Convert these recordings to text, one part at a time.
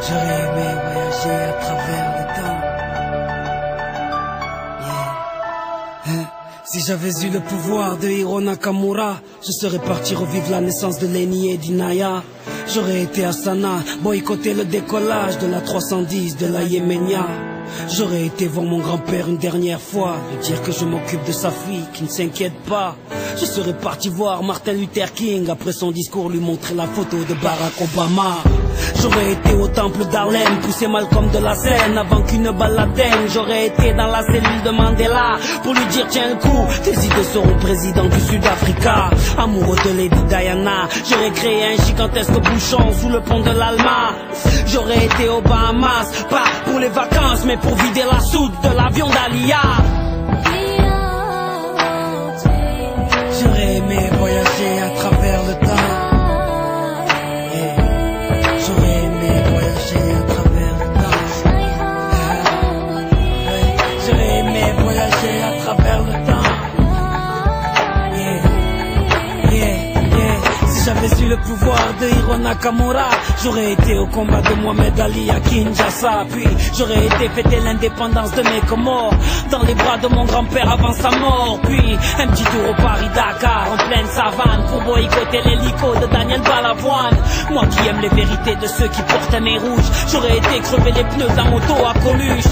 J'aurais aimé voyager à travers le temps. Yeah. Si j'avais eu le pouvoir de Hiro Nakamura, je serais parti revivre la naissance de Lenny et d'Inaya. J'aurais été à Sana, boycotter le décollage de la 310 de la Yéménia. J'aurais été voir mon grand-père une dernière fois, lui dire que je m'occupe de sa fille, qui ne s'inquiète pas. Je serais parti voir Martin Luther King, après son discours lui montrer la photo de Barack Obama. J'aurais été au temple d'Harlem, pousser Malcolm de la scène avant qu'une balle l'atteigne. J'aurais été dans la cellule de Mandela pour lui dire tiens le coup, tes idées seront président du Sud-Africa. Amoureux de Lady Diana, j'aurais créé un gigantesque bouchon sous le pont de l'Alma. J'aurais été aux Bahamas, pas pour les vacances mais pour vider la soute de l'avion d'Alia. J'aurais aimé voyager à travers le temps. J'aurais aimé voyager à travers le temps. J'aurais aimé voyager à travers le temps. Si j'avais eu le pouvoir de Hiro Nakamura, j'aurais été au combat de Mohamed Ali à Kinshasa. Puis j'aurais été fêter l'indépendance de mes Comores dans les bras de mon grand-père avant sa mort. Puis un petit tour au Paris-Dakar en pleine savane pour boycotter l'hélico de Daniel Balavoine. Moi qui aime les vérités de ceux qui portent un nez rouge, j'aurais été crever les pneus d'un moto à Coluche.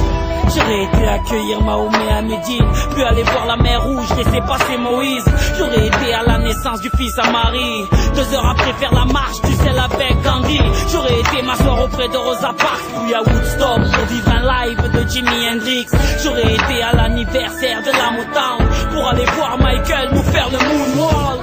J'aurais été accueillir Mahomet à Médine, puis aller voir la mer Rouge, laisser passer Moïse. J'aurais été à la naissance du fils à Marie, 2 heures après faire la marche du sel avec Gandhi. J'aurais été m'asseoir auprès de Rosa Parks, puis à Woodstock pour vivre un live de Jimi Hendrix. J'aurais été à l'anniversaire de la Motown pour aller voir Michael nous faire le moonwalk.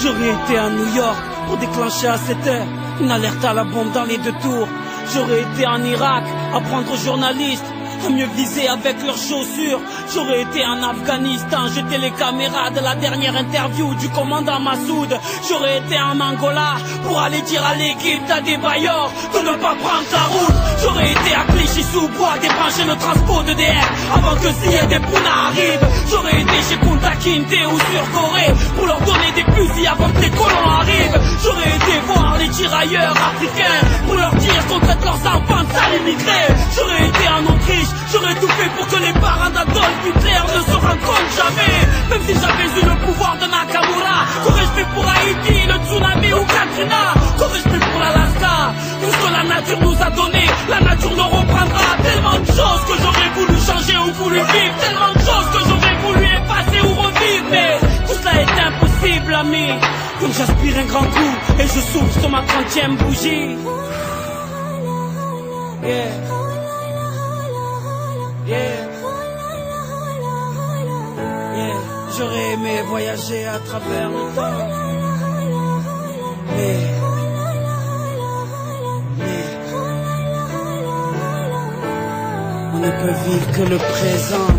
J'aurais été à New York pour déclencher à 7 heures une alerte à la bombe dans les 2 tours. J'aurais été en Irak apprendre aux journalistes à mieux viser avec leurs chaussures. J'aurais été en Afghanistan, jeter les caméras de la dernière interview du commandant Massoud. J'aurais été en Angola pour aller dire à l'équipe d'Adebayor de ne pas prendre la route. J'aurais été à Clichy-sous-Bois débrancher le transport d'EDF avant que Ziyad et Pouna arrivent. J'aurais été chez Kunta Kinte ou sur Corée pour leur donner des fusils avant que les colons arrivent. J'aurais été voir les tirailleurs africains pour leur dire qu'on traite leurs enfants de sales immigrés. J'aurais été en Autriche, j'aurais tout fait pour que les parents d'Adolf Hitler ne se rencontrent jamais. Même si j'avais eu le pouvoir de Nakamura, qu'aurais-je fait pour Haïti, le tsunami ou Katrina? Qu'aurais-je fait pour l'Alaska? Tout ce que la nature nous a donné, la nature nous reprendra. Tellement de choses que j'aurais voulu changer ou voulu vivre, tellement de choses que j'aurais voulu effacer ou revivre. Mais tout cela est impossible, ami. Donc j'aspire un grand coup et je souffle sur ma 30e bougie. Yeah. Yeah. Yeah. J'aurais aimé voyager à travers le temps. Mais on ne peut vivre que le présent.